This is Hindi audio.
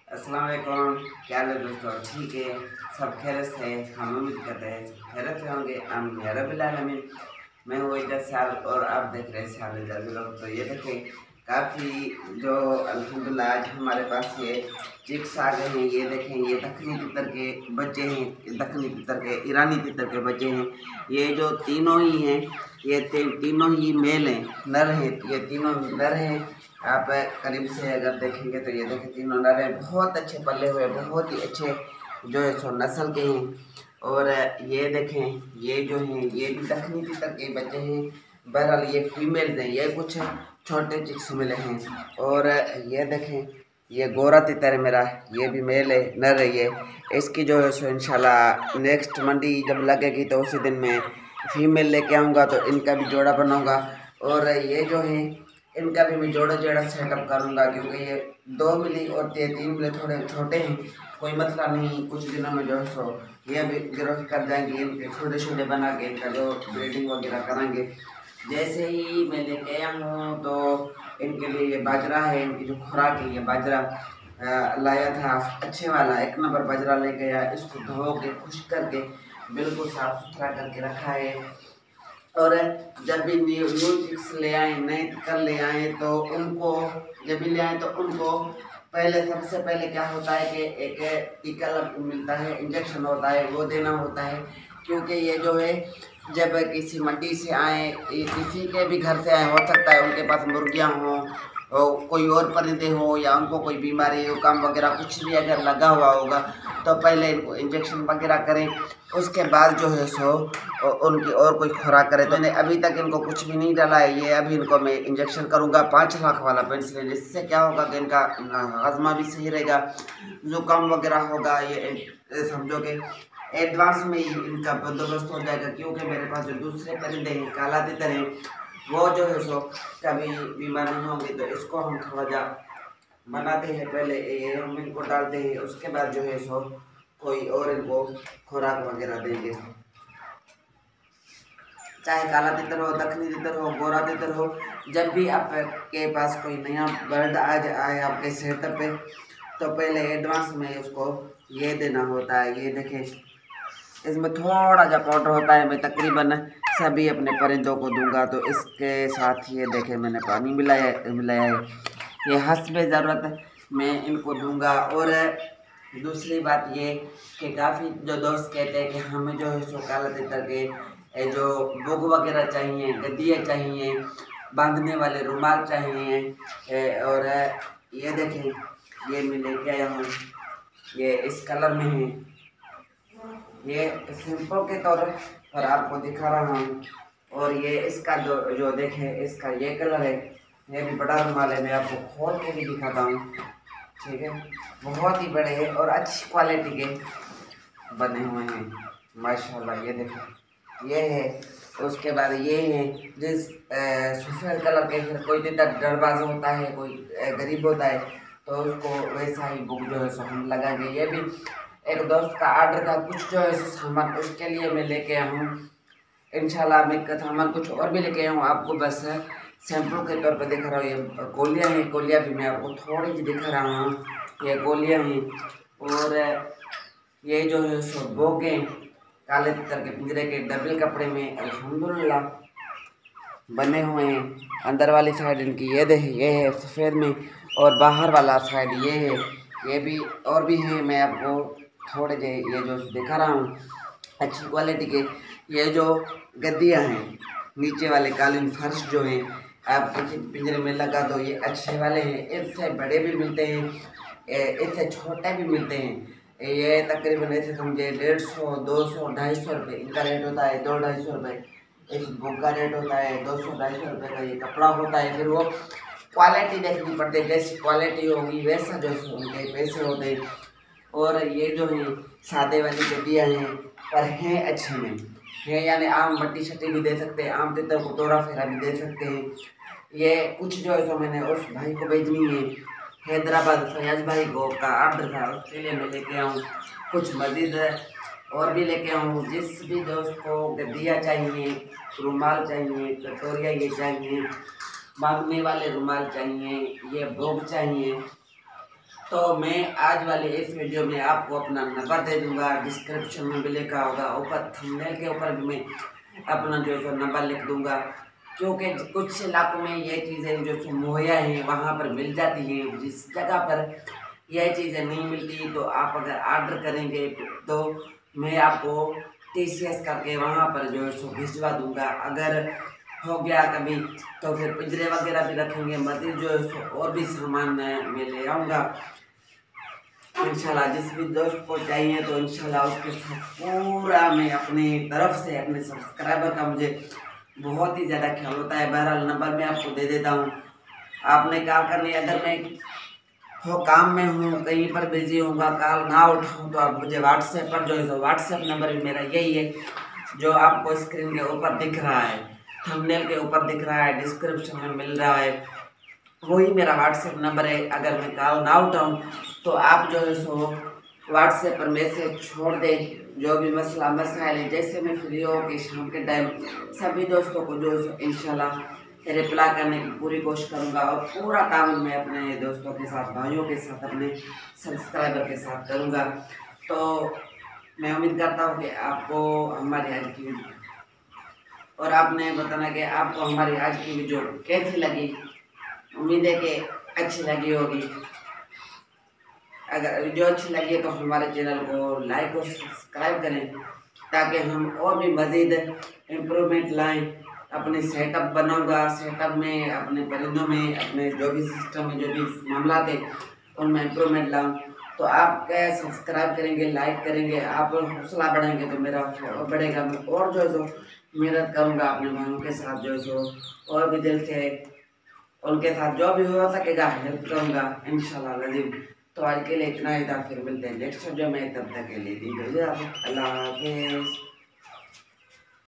अस्सलाम वालेकुम। क्या हाल है दोस्तों? ठीक है, सब खैरियत से है। हम उम्मीद करते हैं सब खैरियत से होंगे। आमीन या रब्बिल आलमीन। मैं हूँ एजाज साहब और आप देख रहे हैं साहब एजाज व्लॉग। तो ये देखें काफ़ी जो अल्हम्दुलिल्लाह आज हमारे पास ये चिक्स आ गए हैं। ये देखें, ये दखनी तितर के बच्चे हैं, दखनी तितर के ईरानी तितर के बच्चे हैं। ये जो तीनों ही हैं, ये तीनों ही मेल हैं, नर हैं। ये तीनों नर हैं। आप करीब से अगर देखेंगे तो ये देखें तीनों नर हैं, बहुत अच्छे पले हुए, बहुत ही अच्छे जो है सो नस्ल के हैं। और ये देखें, ये जो हैं ये भी दखनी तितर के बच्चे हैं। बहरहाल ये फीमेल्स हैं, ये कुछ छोटे चिक्स मिले हैं। और ये देखें, ये गोरा तितर है मेरा, ये भी मेल है, नर है ये। इसकी जो है सो इंशाल्लाह नेक्स्ट मंडी जब लगेगी तो उसी दिन मैं फीमेल लेके आऊँगा, तो इनका भी जोड़ा बनाऊँगा। और ये जो है इनका भी मैं जोड़ा जोड़ा सेटअप करूँगा, क्योंकि ये 2 मिली और 3 मिली थोड़े छोटे हैं। कोई मसला नहीं, कुछ दिनों में जो है सो ये भी ग्रोथ कर जाएंगे। इनके छोटे छोटे बना के इनका जो ब्रीडिंग वगैरह करेंगे। जैसे ही मैं लेके आया हूँ तो इनके लिए ये बाजरा है, इनकी जो खुराक है ये बाजरा लाया था अच्छे वाला, 1 नंबर बाजरा लेके आया। इसको धो के खुश्क करके बिल्कुल साफ़ सुथरा करके रखा है। और जब भी न्यू चिक्स ले आए, नए कर ले आए, तो उनको जब भी ले आए तो उनको पहले सबसे पहले क्या होता है कि एक टीका मिलता है, इंजेक्शन होता है, वो देना होता है। क्योंकि ये जो है जब किसी मंडी से आए, किसी के भी घर से आए, हो सकता है उनके पास मुर्गियाँ हों और कोई और परिंदे हो, या उनको कोई बीमारी जुकाम वगैरह कुछ भी अगर लगा हुआ होगा, तो पहले इनको इंजेक्शन वगैरह करें। उसके बाद जो है सो उनकी और कोई खुराक करें। तो मैंने अभी तक इनको कुछ भी नहीं डाला है। ये अभी इनको मैं इंजेक्शन करूँगा 5 लाख वाला पेंसिलिन। इससे क्या होगा कि इनका हाजमा भी सही रहेगा, जुकाम वगैरह होगा ये समझो कि एडवांस में ही इनका बंदोबस्त हो जाएगा। क्योंकि मेरे पास जो दूसरे परिंदे हैं, काला तितर हैं, वो जो है सो कभी बीमार नहीं होंगे। तो इसको हम थोड़ा जा बनाते हैं, पहले ये हम इनको डालते हैं, उसके बाद जो है सो कोई और इनको खुराक वगैरह देंगे। चाहे काला तितर हो, दखनी तितर हो, गोरा तितर हो, जब भी आपके पास कोई नया बर्ड आ जाए आपके सेटअप पे, तो पहले एडवांस में उसको ये देना होता है। ये देखें, इसमें थोड़ा सा पाउडर होता है, मैं तकरीबन सभी अपने परिंदों को दूंगा। तो इसके साथ ये देखें मैंने पानी मिलाया है, ये हस्बे ज़रूरत मैं इनको दूंगा। और दूसरी बात ये कि काफ़ी जो दोस्त कहते हैं कि हमें जो है सो काला तितर के जो बुग वगैरह चाहिए, गद्दियाँ चाहिए, बांधने वाले रुमाल चाहिए। और ये देखें, ये मैं लेके आया हूँ, ये इस कलर में है। ये सिंपल के तौर पर आपको दिखा रहा हूँ। और ये इसका जो देखें, इसका ये कलर है, ये भी बड़ा रुमाल है। मैं आपको खोल के भी दिखाता हूँ, ठीक है। बहुत ही बड़े हैं और अच्छी क्वालिटी के बने हुए हैं माशाल्लाह। ये देखें, ये है। उसके बाद ये है जिस सफ़ेद कलर के, फिर कोई तितर डरबाज होता है, कोई गरीब होता है, तो उसको वैसा ही बुक जो है सो हम लगाएंगे। ये भी एक दोस्त का आर्डर था, कुछ जो है सामान उसके लिए मैं लेके आया हूँ। इंशाल्लाह मैं सामान कुछ और भी लेके आया हूँ, आपको बस सैंपल के तौर पे दिखा रहा हूँ। ये गोलियाँ हैं, गोलियाँ भी मैं आपको थोड़ी सी दिखा रहा हूँ, ये गोलियाँ हैं। और ये जो है सो बोगे काले तितर के पिंजरे के डबल कपड़े में अल्हम्दुलिल्लाह बने हुए हैं। अंदर वाली साइड इनकी ये है सफ़ेद में, और बाहर वाला साइड ये है। ये भी और भी हैं, मैं आपको थोड़े जे ये जो दिखा रहा हूँ अच्छी क्वालिटी के। ये जो गद्दियाँ हैं, नीचे वाले कालीन फर्श जो हैं, आप किसी पिंजरे में लगा दो, ये अच्छे वाले हैं। इससे बड़े भी मिलते हैं, इससे छोटे भी मिलते हैं। ये तकरीबन ऐसे समझे 150, 200, 250 रुपये इनका रेट होता है, 200-250 रुपये। इस बुक का रेट होता है 200-250 रुपये का। ये कपड़ा होता है, फिर वो क्वालिटी देखनी पड़ती है, जैसी क्वालिटी होगी वैसा जो उनके पैसे होते हैं। और ये जो है सादे वाली गद्दियाँ हैं, पर हैं अच्छे में हैं, यानी आम मट्टी शट्टी भी दे सकते हैं, आम तितर को तोड़ा फेरा भी दे सकते हैं। ये कुछ जो है सो मैंने उस भाई को भेजनी है, हैदराबाद फयाज भाई को का आर्डर था, उसके लिए मैं लेके आऊँ। कुछ मजीद और भी लेके आऊँ। जिस भी दोस्त को गद्दियाँ चाहिए, रुमाल चाहिए, कटोरिया ये चाहिए, मांगने वाले रुमाल चाहिए, ये भोग चाहिए, तो मैं आज वाले इस वीडियो में आपको अपना नंबर दे दूंगा, डिस्क्रिप्शन में भी लिखा होगा, ऊपर थंबनेल के ऊपर भी मैं अपना जो है नंबर लिख दूंगा, क्योंकि कुछ इलाकों में ये चीज़ें जो मुहैया हैं वहाँ पर मिल जाती हैं। जिस जगह पर यह चीज़ें नहीं मिलती तो आप अगर ऑर्डर करेंगे तो मैं आपको TCS करके वहाँ पर जो है सो भिजवा दूंगा। अगर हो गया कभी तो फिर पिंजरे वगैरह भी रखेंगे, मज़ीद जो है सो और भी सामान मैं ले आऊँगा इंशाल्लाह। जिस भी दोस्त को चाहिए तो इंशाल्लाह उसके साथ पूरा मैं अपनी तरफ से अपने सब्सक्राइबर का मुझे बहुत ही ज़्यादा ख्याल होता है। बहरहाल नंबर मैं आपको दे देता हूँ, आपने कॉल करनी। अगर मैं हो काम में हूँ, कहीं पर बिजी होऊंगा, कॉल ना उठाऊँ तो आप मुझे व्हाट्सएप पर जो है व्हाट्सएप नंबर भी मेरा यही है जो आपको स्क्रीन के ऊपर दिख रहा है, थंबनेल के ऊपर दिख रहा है, डिस्क्रिप्शन में मिल रहा है, वही मेरा व्हाट्सएप नंबर है। अगर मैं कॉल ना उठाऊँ तो आप जो है सो व्हाट्सएप पर मैसेज छोड़ दें, जो भी मसला मसाइल है, जैसे मैं फ्री हो कि शाम के टाइम सभी दोस्तों को जो है इंशाल्लाह रिप्लाई करने की पूरी कोशिश करूंगा और पूरा काम मैं अपने दोस्तों के साथ, भाइयों के साथ, अपने सब्सक्राइबर के साथ करूंगा। तो मैं उम्मीद करता हूँ कि आपको हमारी आज की वीडियो और आपने बताना कि आपको हमारी आज की वीडियो कैसी लगी। उम्मीद है कि अच्छी लगी होगी। अगर वीडियो अच्छी लगी है तो हमारे चैनल को लाइक और सब्सक्राइब करें ताकि हम और भी मज़ीद इम्प्रूवमेंट लाएं। अपने सेटअप बनाऊंगा, सेटअप में, अपने परिंदों में, अपने जो भी सिस्टम में जो भी मामला थे उनमें इम्प्रूवमेंट लाऊं। तो आप क्या सब्सक्राइब करेंगे, लाइक करेंगे, आप हौसला बढ़ाएंगे तो मेरा हौसला और बढ़ेगा। मैं और जो है सो मेहनत करूँगा अपने भाइयों के साथ जो है सो और भी दिल से उनके साथ जो भी हो सकेगा हेल्प करूँगा इंशाल्लाह अज़ीम। तो आज के लिए इतना ही था, फिर मिलते हैं नेक्स्ट वीडियो में, तब तक के लिए दीजिए अल्लाह हाफिज़।